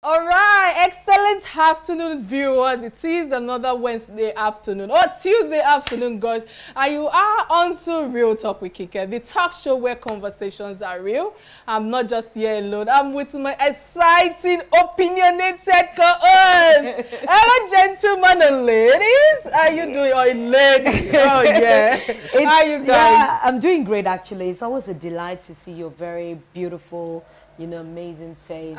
All right, excellent afternoon, viewers. It is another Wednesday afternoon or Tuesday afternoon, guys, and you are on to Real Talk with Kike, the talk show where conversations are real. I'm not just here alone. I'm with my exciting, opinionated co-hosts. Hello, gentlemen and ladies. How you doing? Oh, ladies. Oh, yeah. How you guys? Yeah, I'm doing great, actually. It's always a delight to see your very beautiful, amazing face,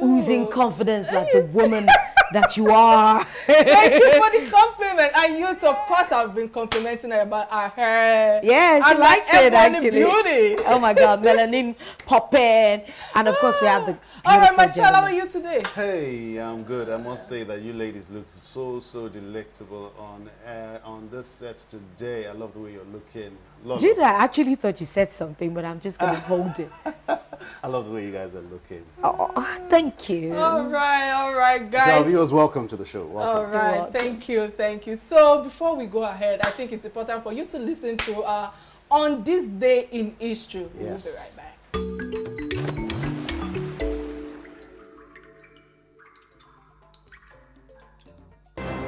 oozing confidence like the woman that you are. Thank you for the compliment. And you, of course, I've been complimenting her about her hair. Yeah, she likes it, actually. Beauty. Oh my God, melanin popping, and of course we have the. All right, Michelle, how are you today? Hey, I'm good. I must say that you ladies look so delectable on this set today. I love the way you're looking. Did I actually thought you said something, but I'm just gonna hold it. I love the way you guys are looking. Oh, thank you. All right, guys. So, viewers, welcome to the show. Welcome. All right, thank you. So, before we go ahead, I think it's important for you to listen to On This Day in History. Yes. We'll be right back.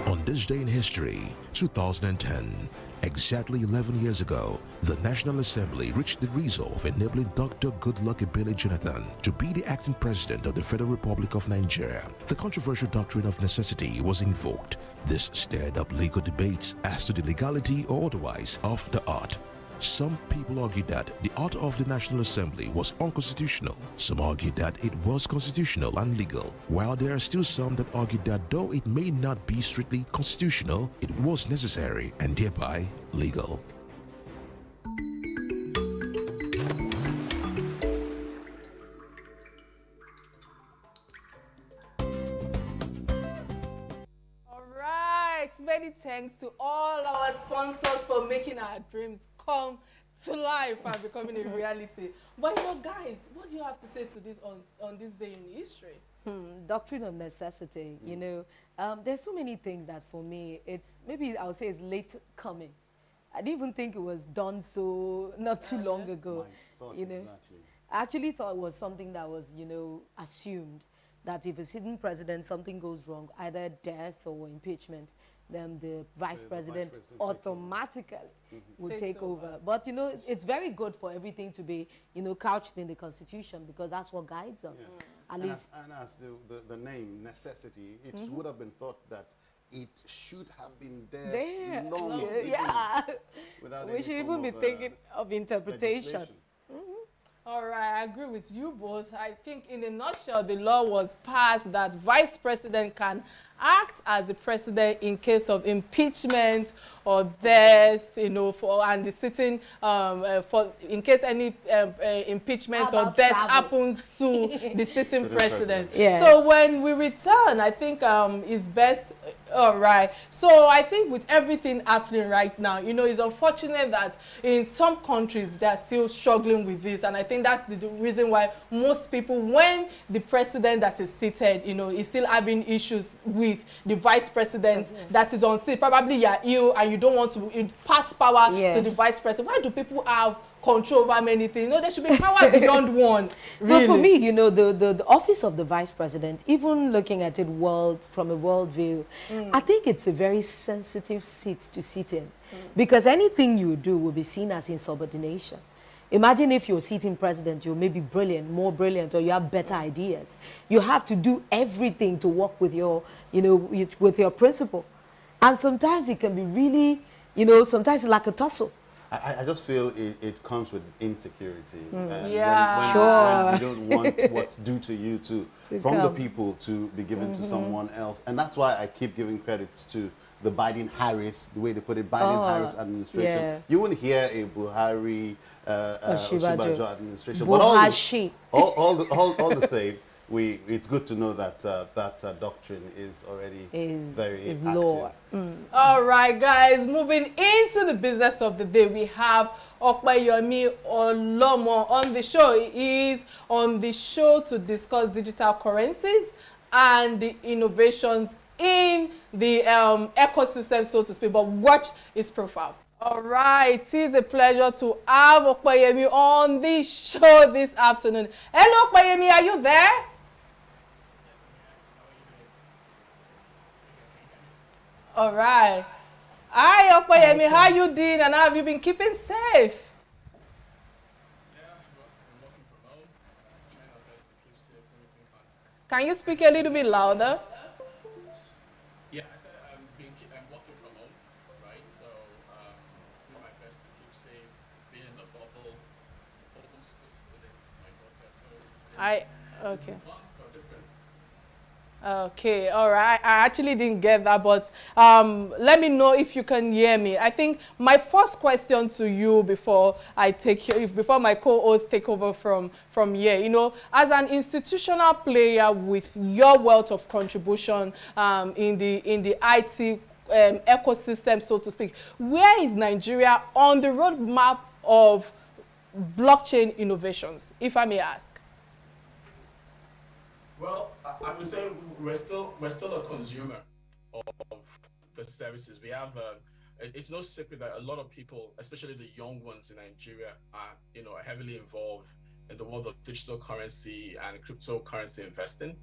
On this day in history, 2010, exactly 11 years ago, the National Assembly reached the resolve enabling Dr. Goodluck Ebele Jonathan to be the acting president of the Federal Republic of Nigeria. The controversial doctrine of necessity was invoked. This stirred up legal debates as to the legality or otherwise of the art. Some people argued that the order of the National Assembly was unconstitutional. Some argued that it was constitutional and legal, while there are still some that argued that though it may not be strictly constitutional, it was necessary and thereby legal. Many thanks to all our sponsors for making our dreams come to life and becoming a reality. But guys, what do you have to say to this on this day in history? Doctrine of necessity. There's so many things that for me, maybe I would say it's late coming. I didn't even think it was done so not too long ago. Exactly. I actually thought it was something that was, assumed that if a sitting president, something goes wrong, either death or impeachment, then the vice president automatically will take over. But, it's very good for everything to be, couched in the Constitution, because that's what guides us. Yeah. At least. And as the name, necessity, it would have been thought that it should have been there long. Yeah. Without we should even be thinking of interpretation. All right, I agree with you both. I think in a nutshell, the law was passed that vice president can act as the president in case of impeachment or death, and the sitting, in case any impeachment or death happens to the sitting president. Yeah. So when we return, I think it's best. All right. So I think with everything happening right now, it's unfortunate that in some countries they are still struggling with this, and I think that's the reason why most people, when the president that is seated, is still having issues with the vice president that is on seat. Probably you're ill and you don't want to pass power to the vice president. Why do people have control over many things? There should be power beyond one. Really. But for me, the office of the vice president, even looking at it from a world view, I think it's a very sensitive seat to sit in, because anything you do will be seen as insubordination. Imagine if you're sitting president, you're maybe brilliant, more brilliant, or you have better ideas. You have to do everything to work with your, with your principle. And sometimes it can be really, sometimes like a tussle. I just feel it comes with insecurity. And when you don't want what's due to you from the people to be given to someone else. And that's why I keep giving credit to the Biden-Harris, the way they put it, Biden-Harris administration. Yeah. You won't hear a Buhari, Oshibajo administration. But all the same, it's good to know that that doctrine is already very active. Law. All right, guys, moving into the business of the day, we have Opeyemi Olomo on the show. He is on the show to discuss digital currencies and the innovations in the ecosystem, so to speak. But watch his profile. All right, it is a pleasure to have Opeyemi on the show this afternoon. Hello, Opeyemi, are you there? All right. Hi, Opeyemi. How you doing? And how have you been keeping safe? Can you speak a little bit louder? Yeah, I said I'm working from home, right? So doing my best to keep safe, being in the bubble, homeschooling my daughter. So it's been fun but different. Okay, all right. I actually didn't get that, but let me know if you can hear me. I think my first question to you before before my co-host take over from here, you know, as an institutional player with your wealth of contribution in the IT ecosystem, so to speak, where is Nigeria on the roadmap of blockchain innovations, if I may ask? Well, I would say we're still a consumer of the services. We have it's no secret that a lot of people, especially the young ones in Nigeria, are heavily involved in the world of digital currency and cryptocurrency investing.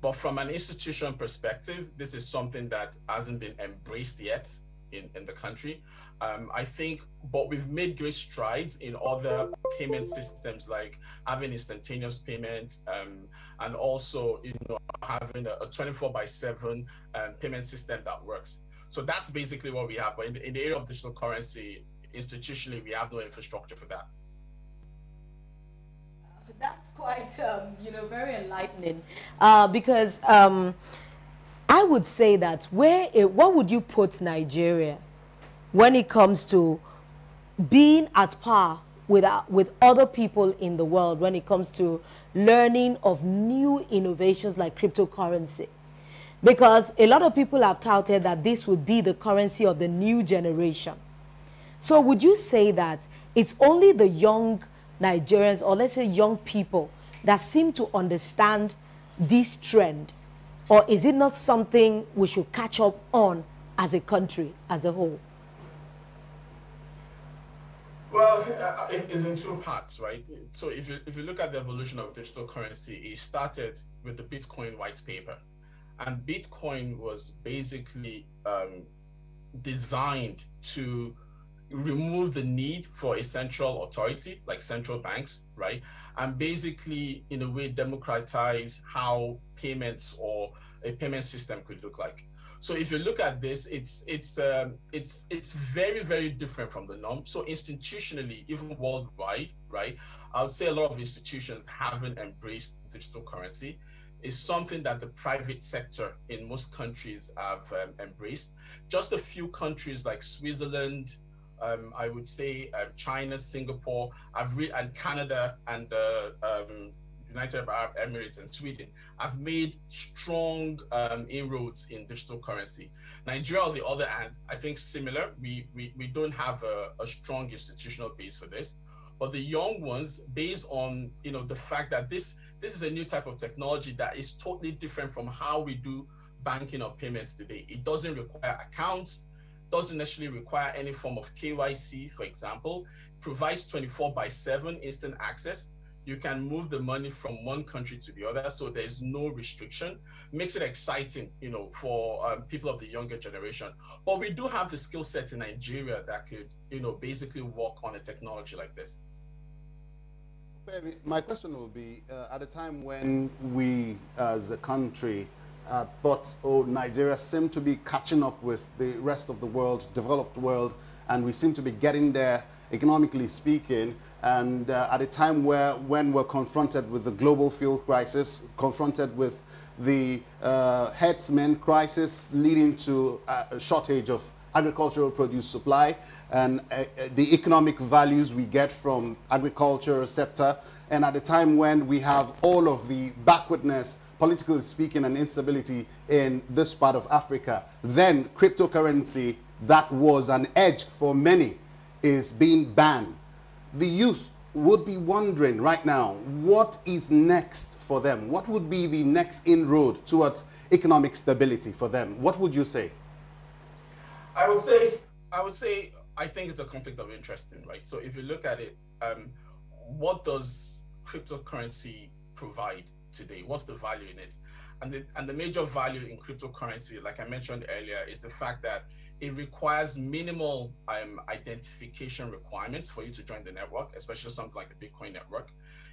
But from an institution perspective, this is something that hasn't been embraced yet in the country. I think, but we've made great strides in other payment systems, like having instantaneous payments, and also having a 24/7 payment system that works. So that's basically what we have. But in the area of digital currency, institutionally, we have no infrastructure for that. That's quite, very enlightening, because I would say that what would you put Nigeria when it comes to being at par with other people in the world when it comes to learning of new innovations like cryptocurrency? Because a lot of people have touted that this would be the currency of the new generation. So would you say that it's only the young Nigerians, or let's say young people, that seem to understand this trend? Or is it not something we should catch up on as a country, as a whole? Well, it's in two parts, right? So if you look at the evolution of digital currency, it started with the Bitcoin white paper. And Bitcoin was basically designed to remove the need for a central authority like central banks, right? And basically, in a way, democratize how payments or a payment system could look like. So if you look at this, it's very, very different from the norm. So institutionally, even worldwide, right? I would say a lot of institutions haven't embraced digital currency. It's something that the private sector in most countries have embraced. Just a few countries like Switzerland, I would say China, Singapore, and Canada, and United Arab Emirates and Sweden have made strong inroads in digital currency. Nigeria, on the other hand, I think similar. We don't have a strong institutional base for this, but the young ones, based on the fact that this is a new type of technology that is totally different from how we do banking or payments today. It doesn't require accounts, doesn't necessarily require any form of KYC, for example, provides 24/7 instant access. You can move the money from one country to the other, so there's no restriction. Makes it exciting, for people of the younger generation. But we do have the skill set in Nigeria that could, basically work on a technology like this. My question will be, at a time when we as a country thought, Nigeria seemed to be catching up with the rest of the world, developed world, and we seem to be getting there economically speaking, and at a time when we're confronted with the global fuel crisis, confronted with the herdsmen crisis leading to a shortage of agricultural produce supply, and the economic values we get from agriculture sector, and at a time when we have all of the backwardness, politically speaking, and instability in this part of Africa, then cryptocurrency, that was an edge for many, is being banned. The youth would be wondering right now, what is next for them? What would be the next inroad towards economic stability for them? What would you say? I would say I think it's a conflict of interest, right? So if you look at it, what does cryptocurrency provide today? What's the value in it? and the major value in cryptocurrency, like I mentioned earlier, is the fact that it requires minimal identification requirements for you to join the network, especially something like the Bitcoin network.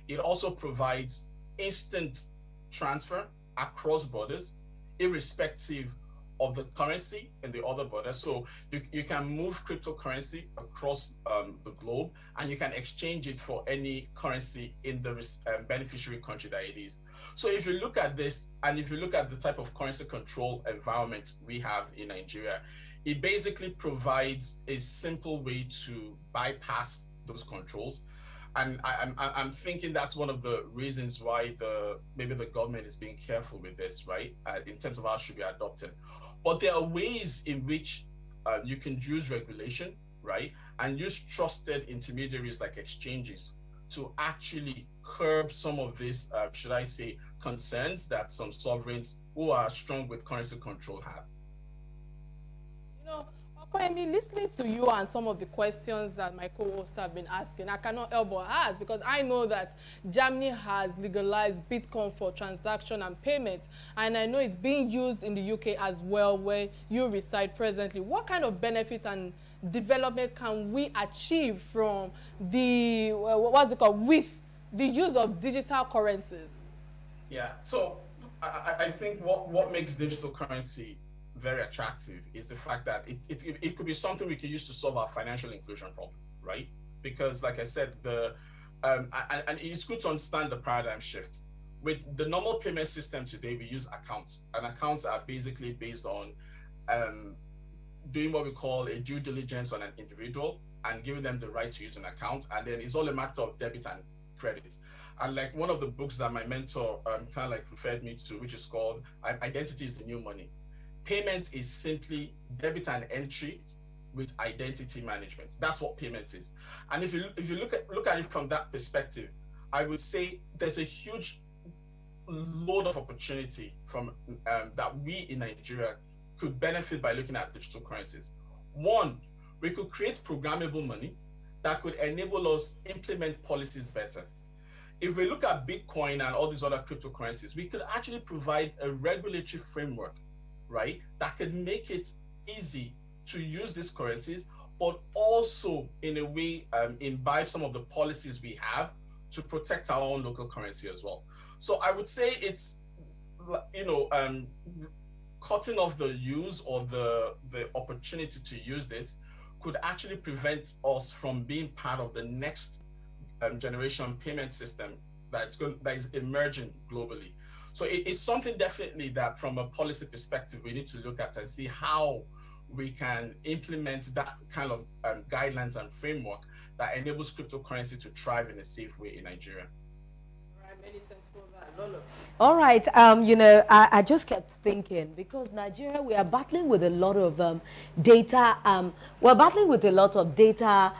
It also provides instant transfer across borders, irrespective of the currency in the other border. So you can move cryptocurrency across the globe, and you can exchange it for any currency in the beneficiary country that it is. So if you look at this, and if you look at the type of currency control environment we have in Nigeria, it basically provides a simple way to bypass those controls. And I'm thinking that's one of the reasons why maybe the government is being careful with this, right? In terms of how it should be adopted. But there are ways in which you can use regulation, right? And use trusted intermediaries like exchanges to actually curb some of these, should I say, concerns that some sovereigns who are strong with currency control have. You know, Opeyemi, listening to you and some of the questions that my co-hosts have been asking, I cannot help but ask, because I know that Germany has legalized Bitcoin for transaction and payment, and I know it's being used in the UK as well, where you reside presently. What kind of benefit and development can we achieve from the, what's it called, with the use of digital currencies? Yeah, so I think what makes digital currency very attractive is the fact that it could be something we could use to solve our financial inclusion problem, right? Because like I said, and it's good to understand the paradigm shift. With the normal payment system today, we use accounts, and accounts are basically based on doing what we call a due diligence on an individual and giving them the right to use an account, and then it's all a matter of debit and credit. And like one of the books that my mentor kind of like referred me to, which is called Identity is the New Money. Payment is simply debit and entry with identity management. That's what payment is. And if you look at it from that perspective, I would say there's a huge load of opportunity from that we in Nigeria could benefit by looking at digital currencies. One, we could create programmable money that could enable us implement policies better. If we look at Bitcoin and all these other cryptocurrencies, we could actually provide a regulatory framework, right, that could make it easy to use these currencies, but also in a way imbibe some of the policies we have to protect our own local currency as well. So I would say it's, you know, cutting off the use or the opportunity to use this could actually prevent us from being part of the next generation payment system that is emerging globally. So it's something definitely that from a policy perspective, we need to look at and see how we can implement that kind of guidelines and framework that enables cryptocurrency to thrive in a safe way in Nigeria. All right, you know, I just kept thinking, because Nigeria, we are battling with a lot of data, we're battling with a lot of data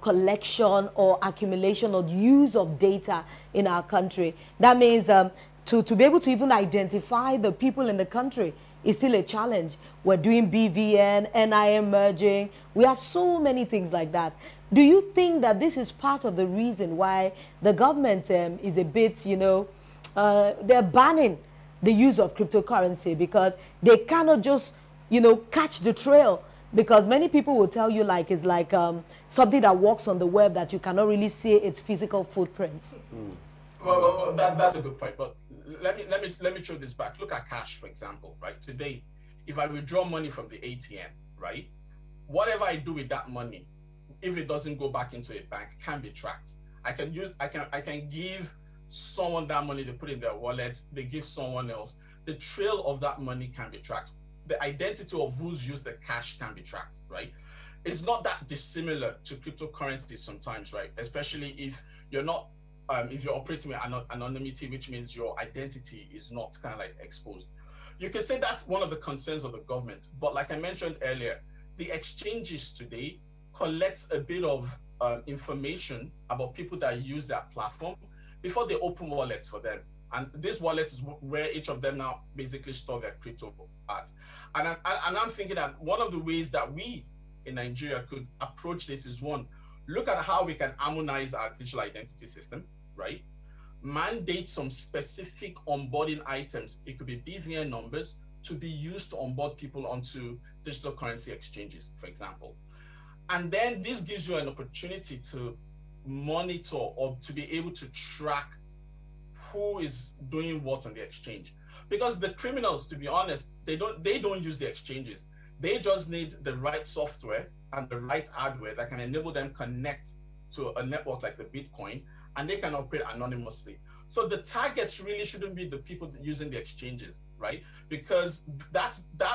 collection or accumulation or use of data in our country. That means to be able to even identify the people in the country is still a challenge. We're doing BVN, NIM merging. We have so many things like that. Do you think that this is part of the reason why the government is a bit, you know, they're banning the use of cryptocurrency, because they cannot just, you know, catch the trail? Because many people will tell you like it's like something that works on the web that you cannot really see its physical footprints. Well, that's a good point. But let me throw this back. Look at cash, for example, right? Today, if I withdraw money from the ATM, right, whatever I do with that money, if it doesn't go back into a bank, can be tracked. I can give someone that money, they put in their wallet, they give someone else. The trail of that money can be tracked. The identity of who's used the cash can be tracked, right? It's not that dissimilar to cryptocurrency sometimes, right? Especially if you're not, if you're operating with anonymity, which means your identity is not kind of like exposed. You can say that's one of the concerns of the government. But like I mentioned earlier, the exchanges today collect a bit of information about people that use that platform before they open wallets for them. And this wallet is where each of them now basically store their crypto at. And I'm thinking that one of the ways that we in Nigeria could approach this is, one, look at how we can harmonize our digital identity system, right? mandate some specific onboarding items. It could be BVN numbers to be used to onboard people onto digital currency exchanges, for example. And then this gives you an opportunity to monitor or to be able to track who is doing what on the exchange. Because the criminals, to be honest, they don't use the exchanges. They just need the right software and the right hardware that can enable them connect to a network like the Bitcoin, and they can operate anonymously. So the targets really shouldn't be the people using the exchanges, right? Because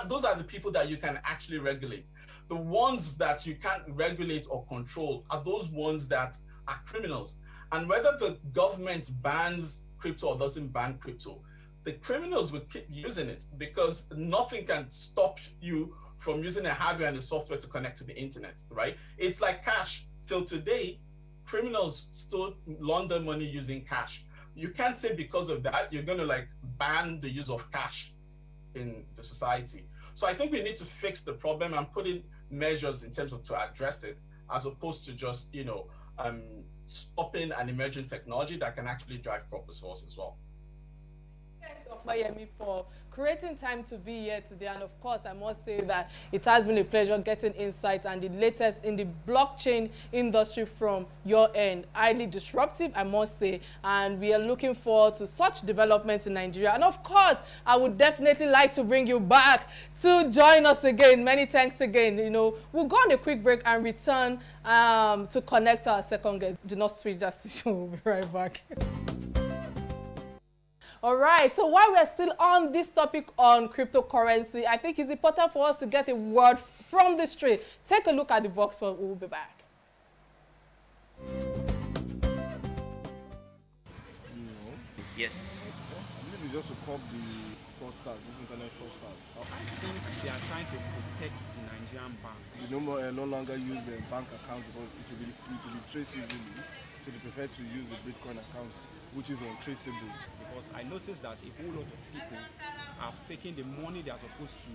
those are the people that you can actually regulate. The ones that you can't regulate or control are those ones that are criminals. And whether the government bans crypto or doesn't ban crypto, the criminals will keep using it because nothing can stop you from using the hardware and the software to connect to the internet, right? It's like cash. Till today, criminals still launder money using cash. You can't say because of that, you're gonna like ban the use of cash in the society. So I think we need to fix the problem and put in measures in terms of to address it, as opposed to just, stopping an emerging technology that can actually drive purpose for us as well. Thanks, Opeyemi, for creating time to be here today. And of course, I must say that it has been a pleasure getting insights and the latest in the blockchain industry from your end. Highly disruptive, I must say. And we are looking forward to such developments in Nigeria. And of course, I would definitely like to bring you back to join us again. Many thanks again. We'll go on a quick break and return to connect our second guest. Do not switch that station. We'll be right back. All right, so while we're still on this topic on cryptocurrency, I think it's important for us to get a word from the street. Take a look at the Vox Pop. We'll be back. Yes. Maybe just to cop the fraudsters, this internet fraudsters. I think they are trying to protect the Nigerian bank. You no longer use the bank account because it will be traced easily. So they prefer to use the Bitcoin accounts, which is untraceable. Because I noticed that a whole lot of people have taken the money they are supposed to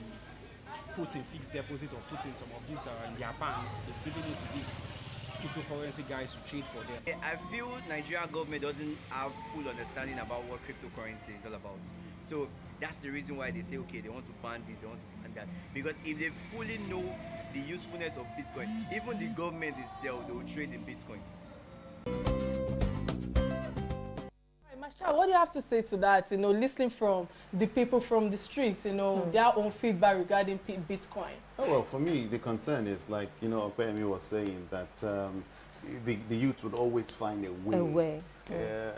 put in fixed deposit or put in some of these in their banks, they've given it to these cryptocurrency guys to trade for them. I feel Nigerian government doesn't have full understanding about what cryptocurrency is all about. So that's the reason why they say, okay, they want to ban this, they want to ban that. Because if they fully know the usefulness of Bitcoin, even the government itself, they will trade in Bitcoin. Masha, what do you have to say to that? Listening from the people from the streets, their own feedback regarding Bitcoin. Oh, well, for me, the concern is like, Opeyemi was saying that the youth would always find a way. A way.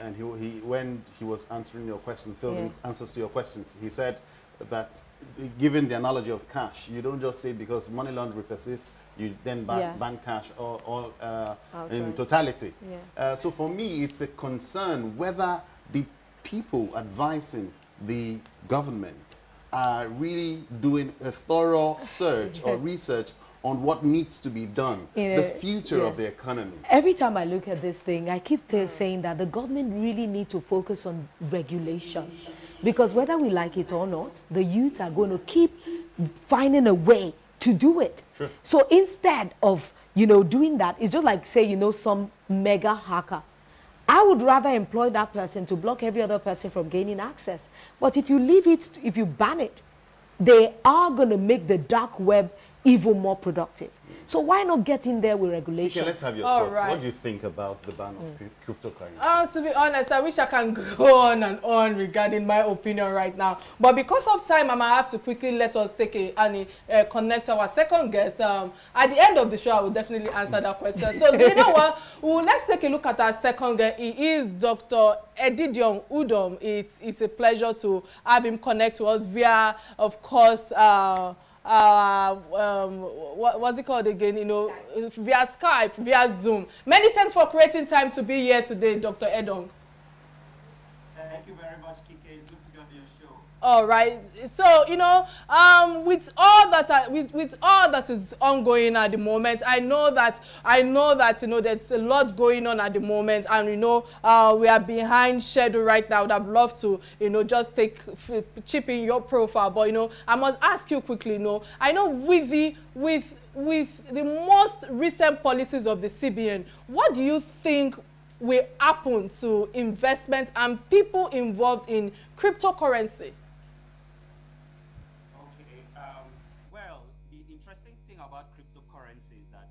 And he when he was answering your question, filling answers to your questions, he said that given the analogy of cash, you don't just say because money laundering persists, you then ban cash all in totality. Yeah. So for me, it's a concern whether the people advising the government are really doing a thorough search or research on what needs to be done, the future of the economy. Every time I look at this thing, I keep saying that the government really need to focus on regulation. Because whether we like it or not, the youth are going to keep finding a way to do it. Sure. So instead of, doing that, it's just like, say, some mega hacker. I would rather employ that person to block every other person from gaining access. But if you leave it, if you ban it, they are going to make the dark web even more productive. So why not get in there with regulation? Okay, let's have your thoughts. Right. What do you think about the ban of cryptocurrency? To be honest, I wish I can go on and on regarding my opinion right now. But because of time, I might have to quickly let us take connect our second guest. At the end of the show, I will definitely answer that question. So you know what? Let's take a look at our second guest. He is Dr. Edidiong Udom. It's a pleasure to have him connect to us via, of course, what's it called again? Via Skype, via Zoom. Many thanks for creating time to be here today, Dr. Edidiong. Thank you very much, Kike. It's good to be on your show. All right. So with all that is ongoing at the moment, I know that there's a lot going on at the moment, and we are behind schedule right now. I would have loved to just chip in your profile, but I must ask you quickly. I know with the most recent policies of the CBN, what do you think will happen to investment and people involved in cryptocurrency? Okay. Well, the interesting thing about cryptocurrency is that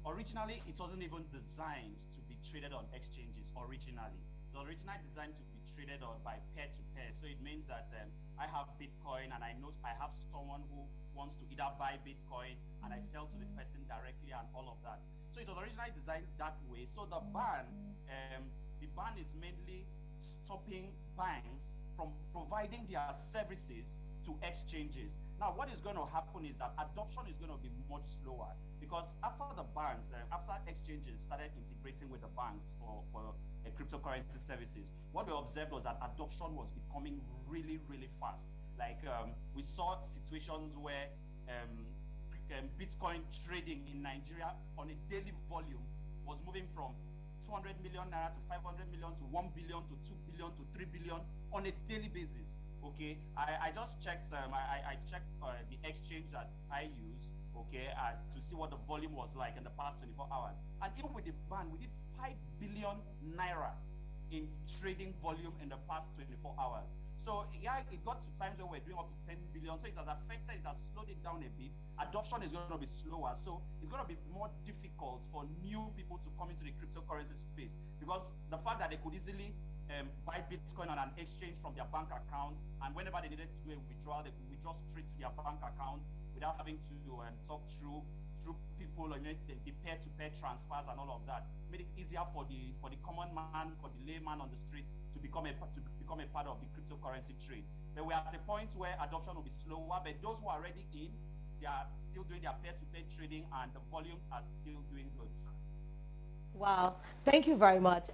originally it wasn't even designed to be traded on exchanges. Originally, it was originally designed to be traded on by peer-to-peer. So it means that I have Bitcoin and I know I have someone who wants to either buy Bitcoin and I sell to the person directly and all of that. So it was originally designed that way. So the ban is mainly stopping banks from providing their services to exchanges. Now, what is going to happen is that adoption is going to be much slower because after the banks, after exchanges started integrating with the banks for cryptocurrency services, what we observed was that adoption was becoming really, really fast. Like we saw situations where Bitcoin trading in Nigeria on a daily volume was moving from 200 million naira to 500 million to 1 billion to 2 billion to 3 billion on a daily basis. Okay, I just checked. I checked the exchange that I use. Okay, to see what the volume was like in the past 24 hours. And even with the ban, we did 5 billion naira in trading volume in the past 24 hours. So yeah, it got to times where we're doing up to 10 billion. So it has affected, it has slowed it down a bit. Adoption is going to be slower. So it's going to be more difficult for new people to come into the cryptocurrency space because the fact that they could easily buy Bitcoin on an exchange from their bank account, and whenever they needed to do a withdrawal, they could withdraw straight to their bank account without having to talk through people, and the peer-to-peer transfers and all of that. Made it easier for the common man, for the layman on the street to become a part of the cryptocurrency trade. But we're at a point where adoption will be slower, but those who are already in, they are still doing their peer-to-peer trading, and the volumes are still doing good. Wow, thank you very much.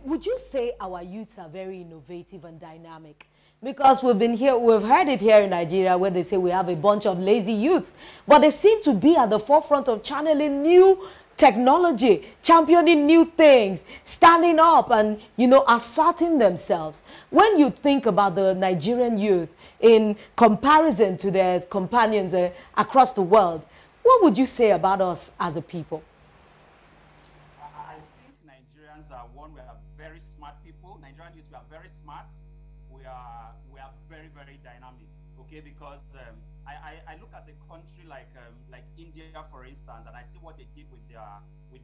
Would you say our youths are very innovative and dynamic? Because we've heard it here in Nigeria where they say we have a bunch of lazy youths, but they seem to be at the forefront of channeling new technology, championing new things, standing up and, asserting themselves. When you think about the Nigerian youth in comparison to their companions across the world, what would you say about us as a people? I think Nigerians are we are very smart people. Nigerian youth, we are very smart. We are very, very dynamic. Okay, because I look at a country like India, for instance, and I see what they did with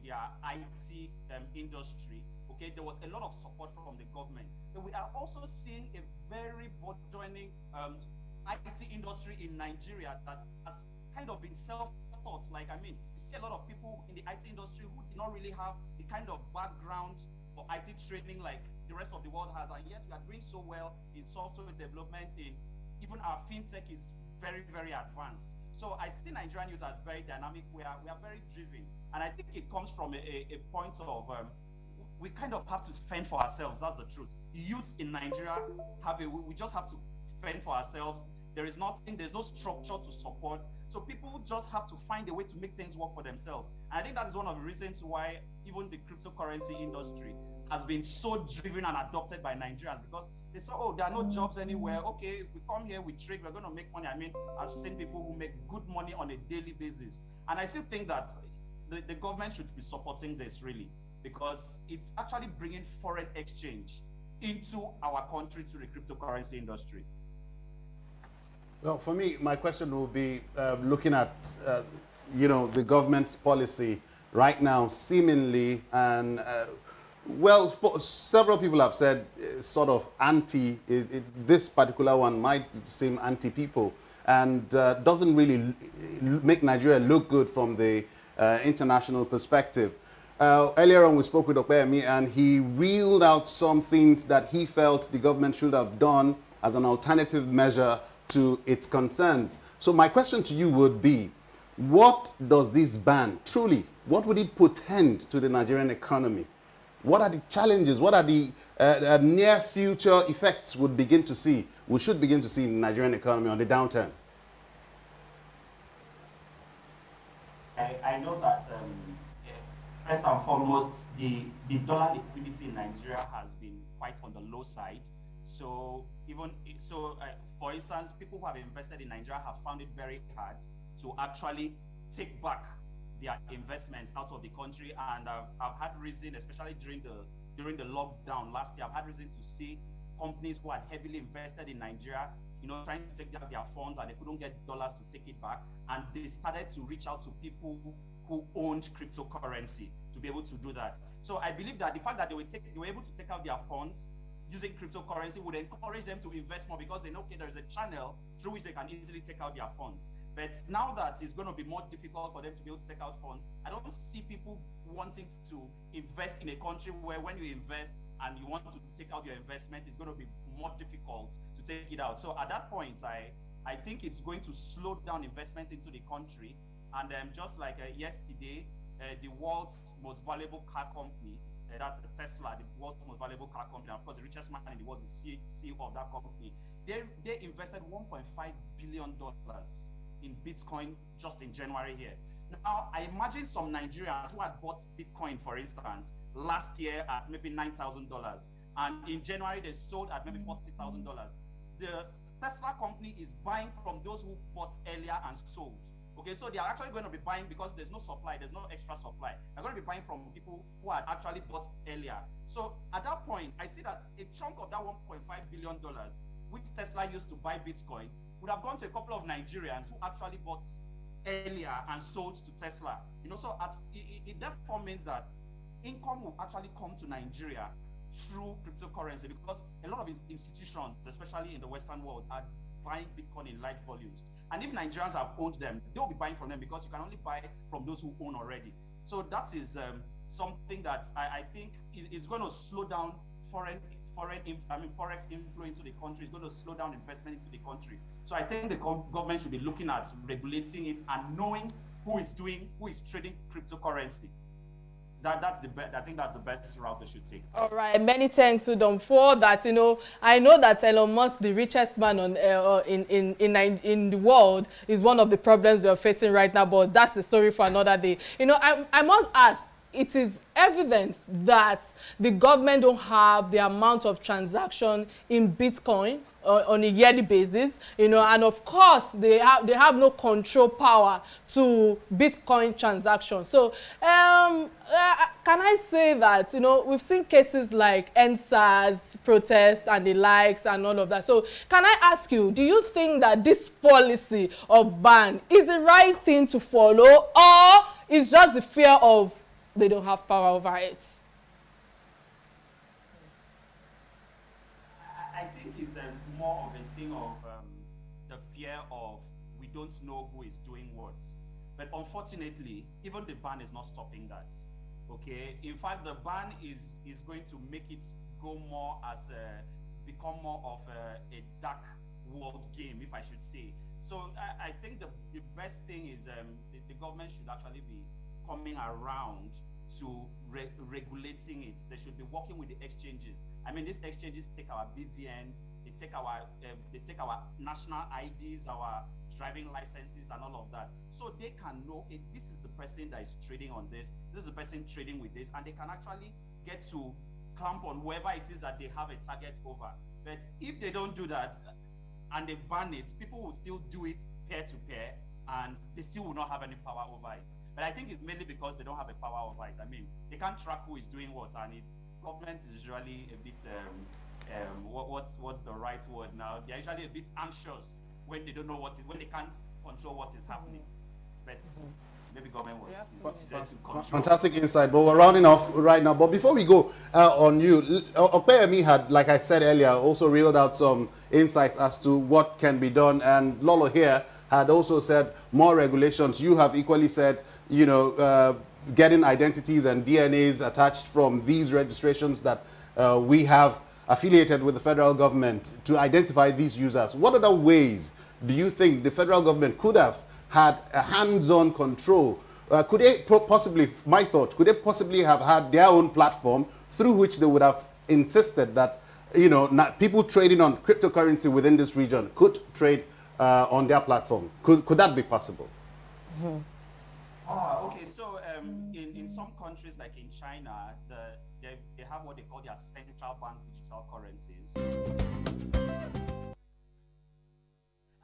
their IT industry. Okay, there was a lot of support from the government, but we are also seeing a very burgeoning IT industry in Nigeria that has kind of been self-taught. Like, I mean, you see a lot of people in the IT industry who did not really have the kind of background for IT training like the rest of the world has, and yet we are doing so well in software development. In even our fintech is very, very advanced. So I see Nigerian youth as very dynamic. We are very driven, and I think it comes from a point of we kind of have to fend for ourselves. That's the truth. The youths in Nigeria we just have to fend for ourselves. There's no structure to support. So people just have to find a way to make things work for themselves. And I think that is one of the reasons why even the cryptocurrency industry has been so driven and adopted by Nigerians, because they saw, oh, there are no jobs anywhere. Okay, if we come here, we trade, we're going to make money. I mean, I've seen people who make good money on a daily basis. And I still think that the government should be supporting this, really, because it's actually bringing foreign exchange into our country, to the cryptocurrency industry. Well, for me, my question will be looking at, the government's policy right now, seemingly, and well, several people have said sort of anti, this particular one might seem anti-people and doesn't really make Nigeria look good from the international perspective. Earlier on, we spoke with Opeyemi, and he reeled out some things that he felt the government should have done as an alternative measure to its concerns. So my question to you would be, what does this ban truly, what would it portend to the Nigerian economy? What are the challenges? What are the near future effects we should begin to see in the Nigerian economy on the downturn? I know that first and foremost, the dollar liquidity in Nigeria has been quite on the low side. So for instance, people who have invested in Nigeria have found it very hard to actually take back their investments out of the country. And I've had reason, especially during the lockdown last year, I've had reason to see companies who had heavily invested in Nigeria, trying to take their funds, and they couldn't get dollars to take it back. And they started to reach out to people who owned cryptocurrency to be able to do that. So I believe that the fact that they were able to take out their funds using cryptocurrency would encourage them to invest more, because they know, okay, there's a channel through which they can easily take out their funds. But now that it's going to be more difficult for them to be able to take out funds, I don't see people wanting to invest in a country where when you invest and you want to take out your investment, it's going to be more difficult to take it out. So at that point, I think it's going to slow down investment into the country. And just like yesterday, the world's most valuable car company, that's Tesla, the world's most valuable car company, of course, the richest man in the world, the CEO of that company, they invested $1.5 billion in Bitcoin just in January here. Now, I imagine some Nigerians who had bought Bitcoin, for instance, last year at maybe $9,000, and in January they sold at maybe $40,000. The Tesla company is buying from those who bought earlier and sold. Okay, so they are actually going to be buying, because there's no supply, there's no extra supply. They're going to be buying from people who had actually bought earlier. So at that point, I see that a chunk of that $1.5 billion, which Tesla used to buy Bitcoin, would have gone to a couple of Nigerians who actually bought earlier and sold to Tesla. So it therefore means that income will actually come to Nigeria through cryptocurrency, because a lot of institutions, especially in the Western world, are buying Bitcoin in large volumes. And if Nigerians have owned them, they'll be buying from them, because you can only buy from those who own already. So that is something that I think is going to slow down forex inflow into the country. It's going to slow down investment into the country. So I think the government should be looking at regulating it and knowing who is trading cryptocurrency. That's the best. I think that's the best route they should take. All right, many thanks, Udom, for that. I know that Elon Musk, the richest man on in the world, is one of the problems we are facing right now. But that's the story for another day. I must ask. It is evidence that the government don't have the amount of transaction in Bitcoin on a yearly basis, and of course they have no control power to Bitcoin transactions. So can I say that we've seen cases like NSAS protest and the likes and all of that. So can I ask you, do you think that this policy of ban is the right thing to follow, or is just the fear of they don't have power over it? I think it's more of a thing of the fear of we don't know who is doing what. But unfortunately, even the ban is not stopping that. Okay, in fact, the ban is going to make it go more as become more of a dark world game, if I should say. So I think the best thing is the government should actually be coming around to regulating it. They should be working with the exchanges. I mean, these exchanges take our BVNs, they take our national IDs, our driving licenses, and all of that. So they can know this is the person that is trading on this is the person trading with this, and they can actually get to clamp on whoever it is that they have a target over. But if they don't do that and they ban it, people will still do it peer to peer, and they still will not have any power over it. But I think it's mainly because they don't have a power over it. I mean, they can't track who is doing what, and government is usually a bit what's the right word now? They're usually a bit anxious when they don't know when they can't control what is happening. But maybe government was fantastic insight. But we're rounding off right now. But before we go on you, Opeyemi had, like I said earlier, also reeled out some insights as to what can be done, and Lolo here had also said more regulations. You have equally said, getting identities and DNAs attached from these registrations that we have affiliated with the federal government to identify these users. What other ways do you think the federal government could have had a hands-on control? Could they possibly, my thought, could they possibly have had their own platform through which they would have insisted that, people trading on cryptocurrency within this region could trade on their platform? Could that be possible? Mm-hmm. Okay, so in some countries like in China, they have what they call their central bank digital currencies.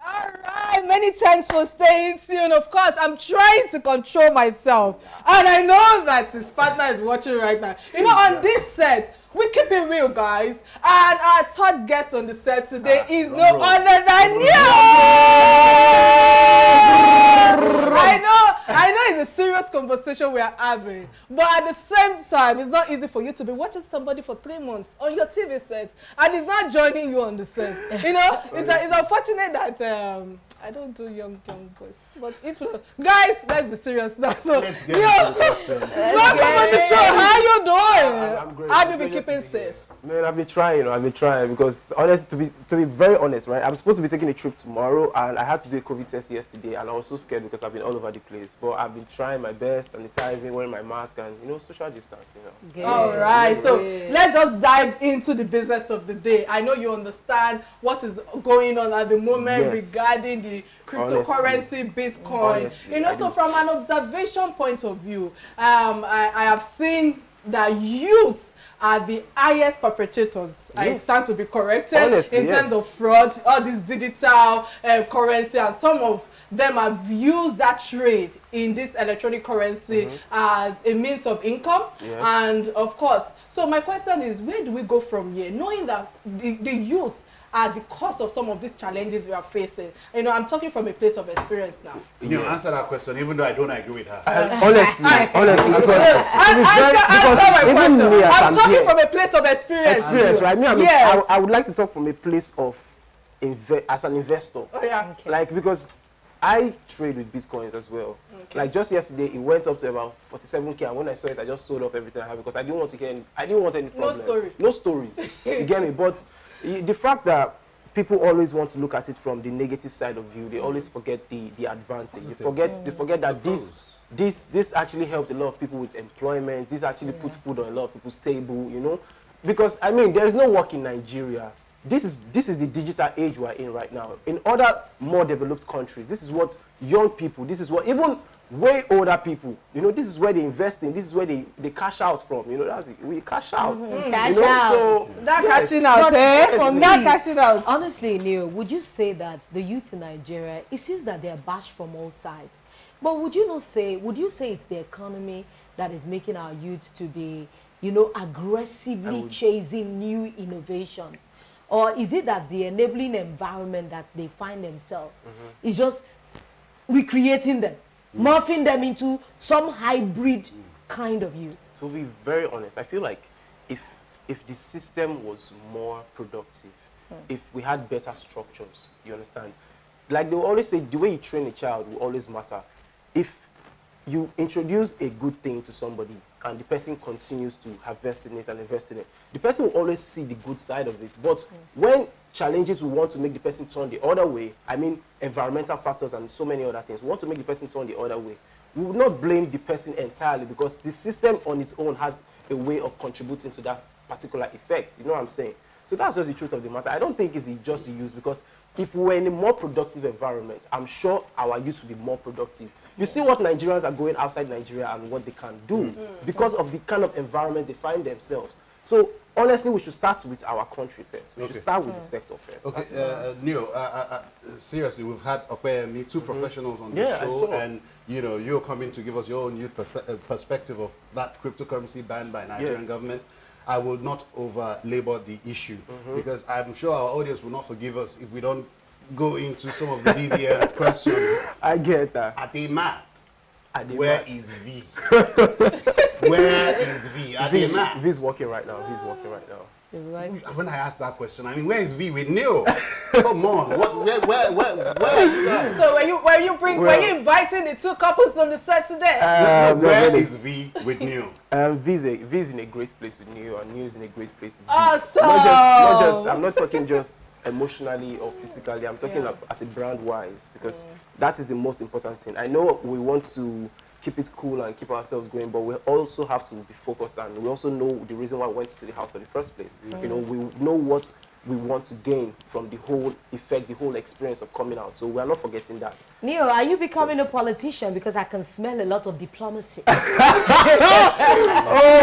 All right, many thanks for staying tuned. Of course, I'm trying to control myself. And I know that his partner is watching right now. You know, on this set, we keep it real, guys. And our third guest on the set today is no other than you. I know it's a serious conversation we are having, but at the same time, it's not easy for you to be watching somebody for 3 months on your TV set, and he's not joining you on the set. You know, it's unfortunate that I don't do young boys, but if guys, let's be serious now. So let's get into the questions. Welcome on the show. How you doing? I'm great. Have you been keeping safe? Man, I've been trying, because honestly, to be very honest, right? I'm supposed to be taking a trip tomorrow, and I had to do a COVID test yesterday, and I was so scared because I've been all over the place. But I've been trying my best, sanitizing, wearing my mask, and social distance. All right, so let's just dive into the business of the day. I know you understand what is going on at the moment regarding the cryptocurrency, Bitcoin. So from an observation point of view, I have seen that youths are the highest perpetrators. I stand to be corrected in terms of fraud, all this digital currency, and some of them have used that trade in this electronic currency as a means of income. And of course, so my question is, where do we go from here, knowing that the youth are the cause of some of these challenges we are facing? I'm talking from a place of experience now. Answer that question, even though I don't agree with her. Honestly, answer my question. I'm talking from a place of experience. Experience, right? I would like to talk from a place of as an investor. Because I trade with Bitcoins as well. Like just yesterday, it went up to about 47K, and when I saw it, I just sold off everything I have because I didn't want to hear I didn't want any problem. No stories. You get me? But the fact that people always want to look at it from the negative side of view, they always forget the advantage. They forget that this actually helped a lot of people with employment. This actually put food on a lot of people's table, Because there is no work in Nigeria. This is the digital age we're in right now. In other more developed countries, this is what young people, this is what even way older people, this is where they invest in, this is where they cash out from, that's it. We cash out. Cash out. So that cashing out, that cashing out. Honestly, Neil, would you say that the youth in Nigeria, it seems that they're bashed from all sides, but would you say it's the economy that is making our youth to be, aggressively chasing new innovations? Or is it that the enabling environment that they find themselves is just recreating them, morphing them into some hybrid kind of youth? To be very honest, I feel like if the system was more productive, if we had better structures, you understand? Like they will always say, the way you train a child will always matter. If you introduce a good thing to somebody and the person continues to harvest in it and invest in it, the person will always see the good side of it. But when challenges we want to make the person turn the other way, environmental factors and so many other things, we want to make the person turn the other way, we will not blame the person entirely because the system on its own has a way of contributing to that particular effect. You know what I'm saying? So that's just the truth of the matter. I don't think it's just the use, because if we were in a more productive environment, I'm sure our youth will be more productive. You see what Nigerians are going outside Nigeria and what they can do because of the kind of environment they find themselves. So honestly, we should start with our country first. We should start with the sector first. Okay, Neo, seriously, we've had Opeyemi, two professionals on the show, and you're coming to give us your own youth perspective of that cryptocurrency banned by Nigerian government. I will not over-labor the issue because I'm sure our audience will not forgive us if we don't go into some of the BBL questions. I get that. Are they mad? Where is V? Where is V? Are they mad? V's working right now. He's working right now. When I asked that question, where is V with Neil? Come on, where are you guys? So were you inviting the two couples on the set today? Where is V with Neil? V's in a great place with Neil, and Neil's in a great place with V. Awesome. Not just. I'm not talking just emotionally or physically. I'm talking as a brand wise, because that is the most important thing. I know we want to keep it cool and keep ourselves going, but we also have to be focused, and we also know the reason why we went to the house in the first place. We know what we want to gain from the whole effect, the whole experience of coming out. So we are not forgetting that. Neil, are you becoming a politician? Because I can smell a lot of diplomacy. Oh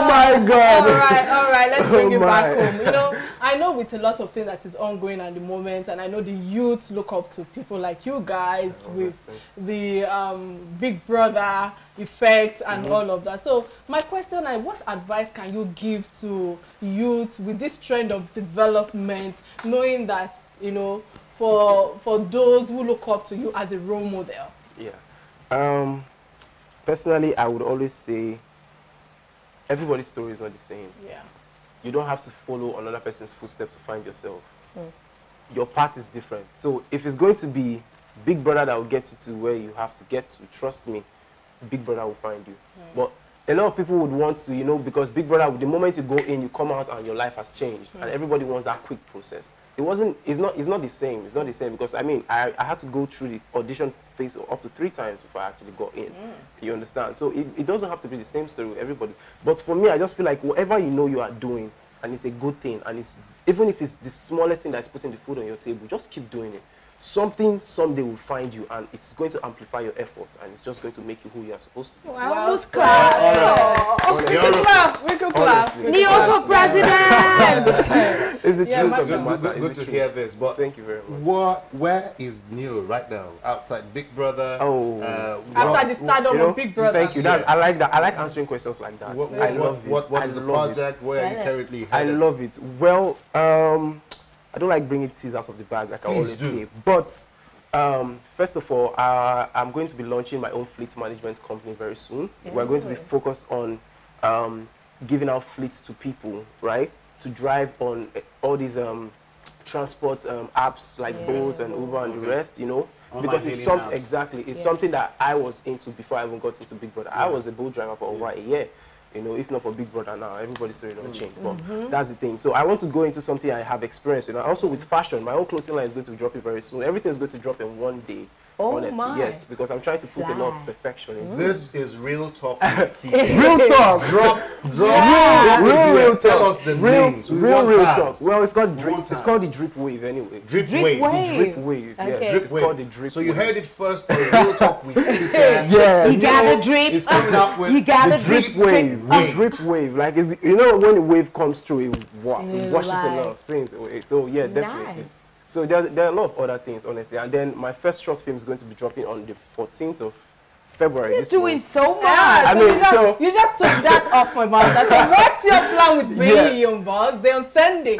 my God. All right, let's bring it back home. I know with a lot of things that is ongoing at the moment, and I know the youth look up to people like you guys with the Big Brother effect and all of that. So my question is, what advice can you give to youth with this trend of development, knowing that, you know, for those who look up to you as a role model? Yeah. Personally, I would always say everybody's story is not the same. Yeah. You don't have to follow another person's footsteps to find yourself. Your path is different. So if it's going to be Big Brother that will get you to where you have to get to, trust me, Big Brother will find you. But a lot of people would want to, you know, because Big Brother, the moment you go in, you come out and your life has changed. And everybody wants that quick process. It's not the same. It's not the same because, I mean, I had to go through the audition phase up to 3 times before I actually got in. You understand? So it doesn't have to be the same story with everybody. But for me, I just feel like whatever you know you are doing, and it's a good thing, and it's even if it's the smallest thing that's putting the food on your table, just keep doing it. Something someday will find you, and it's going to amplify your effort, and it's just going to make you who you are supposed to be. I almost clapped. We could clap. Nyoko president. It's the truth of the matter. Good to hear this, but thank you very much. Where is Neo right now? Outside Big Brother? After the stardom of Big Brother. Thank you. I like that. I like answering questions like that. I love it. What is the project? Where are you currently headed? I love it. Well, I don't like bringing teas out of the bag, like I always say. But first of all, I'm going to be launching my own fleet management company very soon. We're going to be focused on giving out fleets to people, right? To drive on all these transport apps like Bolt and Uber and the rest, you know. Because it's something it's something that I was into before I even got into Big Brother. I was a Bolt driver for over a year. You know, if not for Big Brother now, everybody's story don't change. But that's the thing. So I want to go into something I have experience. You know, also with fashion, my own clothing line is going to be dropping very soon. Everything is going to drop in one day. Honestly, yes, because I'm trying to put a lot of perfection into this. Is Real Talk with Kike. Real Talk. Drop. Real Talk. Tell us the names. Real Talk. Well, it's called drip. It's called the Drip Wave anyway. Drip Wave. The Drip Wave. Okay. Yeah, Drip it's Wave. called the Drip. So you heard it first on Real Talk with Kike. Yeah. You got a drip. It's coming up with you got the Drip Wave. The Drip Wave. Like, you know, when the wave comes through, it washes a lot of things away. So yeah, definitely. Nice. So there are a lot of other things, honestly. And then my first short film is going to be dropping on the 14th of February. You're doing so much. Yeah, I mean, you just took that off my mouth. I said, what's your plan with being young boss? They're on Sunday.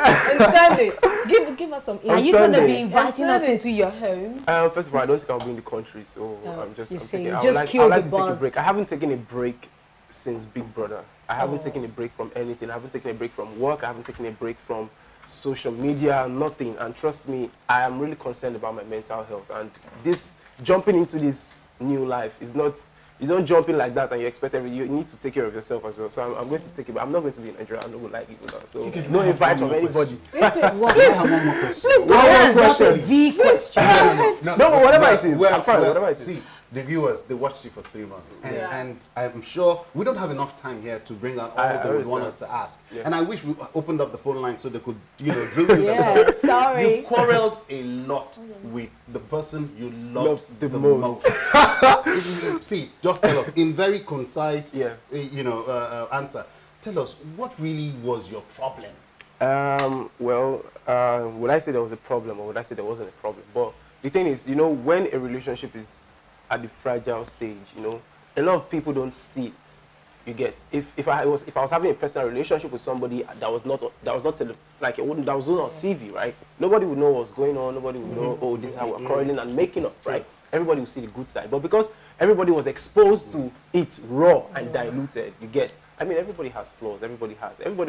Give us some. Are you going to be inviting us into your homes? First of all, I don't think I'll be in the country, so I'm just. I'd like to take a break. I haven't taken a break since Big Brother. I haven't taken a break from anything. I haven't taken a break from work. I haven't taken a break from social media, nothing. And trust me, I am really concerned about my mental health. And this jumping into this new life is not, you don't jump in like that and you expect you need to take care of yourself as well. So I'm going to take it, but I'm not going to be in Nigeria. I'm not going to like it now. So no invite from anybody. I have one more question. Please go ahead. The question. No, whatever it is, I'm fine. Whatever it is. See, the viewers, they watched you for 3 months. And I'm sure we don't have enough time here to bring out all they would want us to ask. And I wish we opened up the phone line so they could, you know, drill with themselves. Sorry. You quarreled a lot with the person you loved the most. See, just tell us, in very concise, you know, answer, tell us, what really was your problem? Well, would I say there was a problem or would I say there wasn't a problem? But the thing is, you know, when a relationship is at the fragile stage, you know, a lot of people don't see it. You get, if I was having a personal relationship with somebody that was not like it wouldn't, that was not on TV, right? Nobody would know what's going on. Nobody would know, oh, this is how we're quarreling and making up, right? Everybody would see the good side, but because everybody was exposed to it raw and diluted, you get. I mean, everybody has flaws. Everybody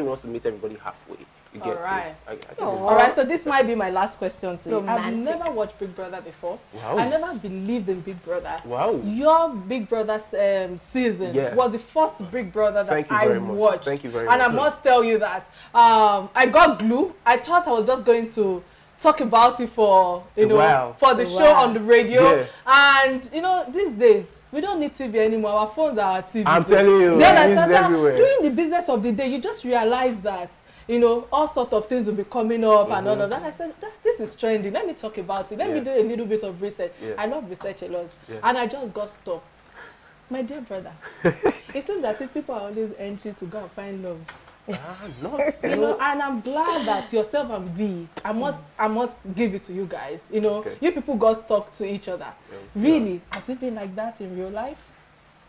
wants to meet everybody halfway. You get. Right. So, all right. So this might be my last question to you. Romantic. I've never watched Big Brother before. Wow. I never believed in Big Brother. Wow. Your Big Brother season was the first Big Brother that I watched. Thank you very much. And I must tell you that I got glue. I thought I was just going to talk about it for, you know, for the show on the radio. And, you know, these days, we don't need TV anymore. Our phones are our TV. I'm telling you, it's everywhere. During the business of the day, you just realize that, you know, all sorts of things will be coming up and all of that. I said, this is trending. Let me talk about it. Let me do a little bit of research. I love research a lot. And I just got stuck. My dear brother, it seems as if people are always entering to go and find love Not. You know, and I'm glad that yourself and V, I must give it to you guys. You know, you people got stuck to each other. Really? Has it been like that in real life?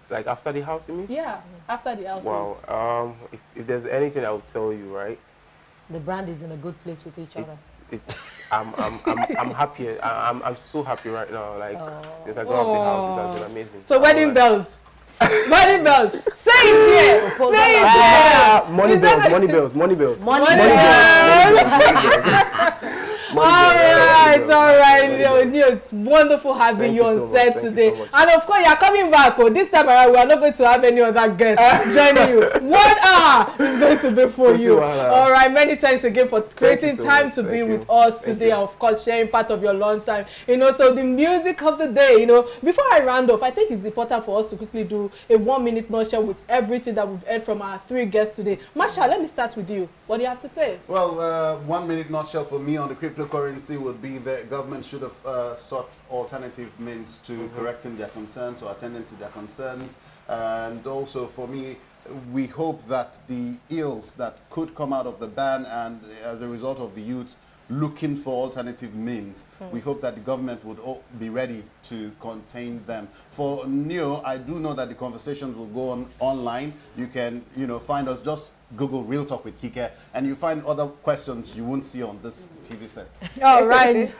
Like after the house, you mean? Yeah, after the house. Wow. If there's anything I would tell you, right? The brand is in a good place with each other. I'm happy. I'm so happy right now. Like since I got out of the house, it has been amazing. So wedding bells. Wedding bells. Say it here. Say it here. Money bells. All right. It's wonderful having you on set today. And of course, you're coming back. This time around, we are not going to have any other guests joining you. 1 hour is going to be for you. All right. Many thanks again for creating time to be with us today. And of course, sharing part of your lunch time. You know, so the music of the day, you know, before I round off, I think it's important for us to quickly do a 1-minute nutshell with everything that we've heard from our 3 guests today. Masha, let me start with you. What do you have to say? Well, 1-minute nutshell for me on the cryptocurrency would be the government should have sought alternative means to correcting their concerns or attending to their concerns. And also for me, we hope that the ills that could come out of the ban and as a result of the youth looking for alternative means, we hope that the government would be ready to contain them. For Neo, I do know that the conversations will go on online. You can, you know, find us, just Google Real Talk with Kike, and you find other questions you won't see on this TV set. All right.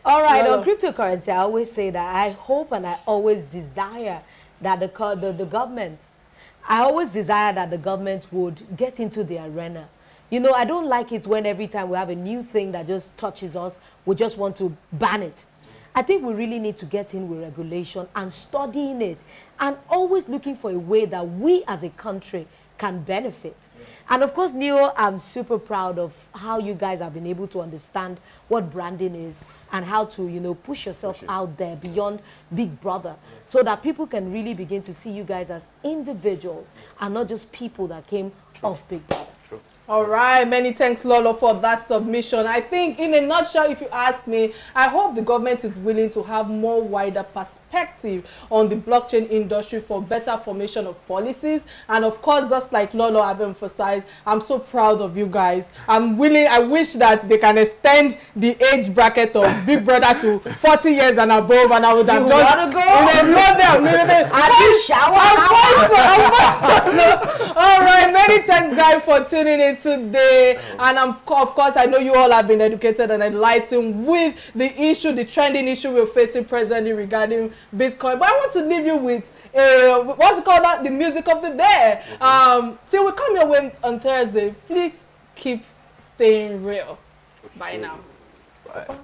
All right, on cryptocurrency, I always say that I hope and I always desire that the government, I always desire that the government would get into the arena. You know, I don't like it when every time we have a new thing that just touches us, we just want to ban it. I think we really need to get in with regulation and studying it and always looking for a way that we as a country can benefit. And of course, Neo, I'm super proud of how you guys have been able to understand what branding is and how to, you know, push yourself out there beyond Big Brother so that people can really begin to see you guys as individuals and not just people that came off Big Brother. All right, many thanks, Lolo, for that submission. I think, in a nutshell, if you ask me, I hope the government is willing to have more wider perspective on the blockchain industry for better formation of policies. And of course, just like Lolo have emphasized, I'm so proud of you guys. I'm willing, I wish that they can extend the age bracket of Big Brother to 40 years and above, and I would have just, all right, many thanks, guys, for tuning in today. And of course, I know you all have been educated and enlightened with the issue, the trending issue we're facing presently regarding Bitcoin. But I want to leave you with what to call that, the music of the day. Till we come your way on Thursday, please keep staying real. Bye now. Bye.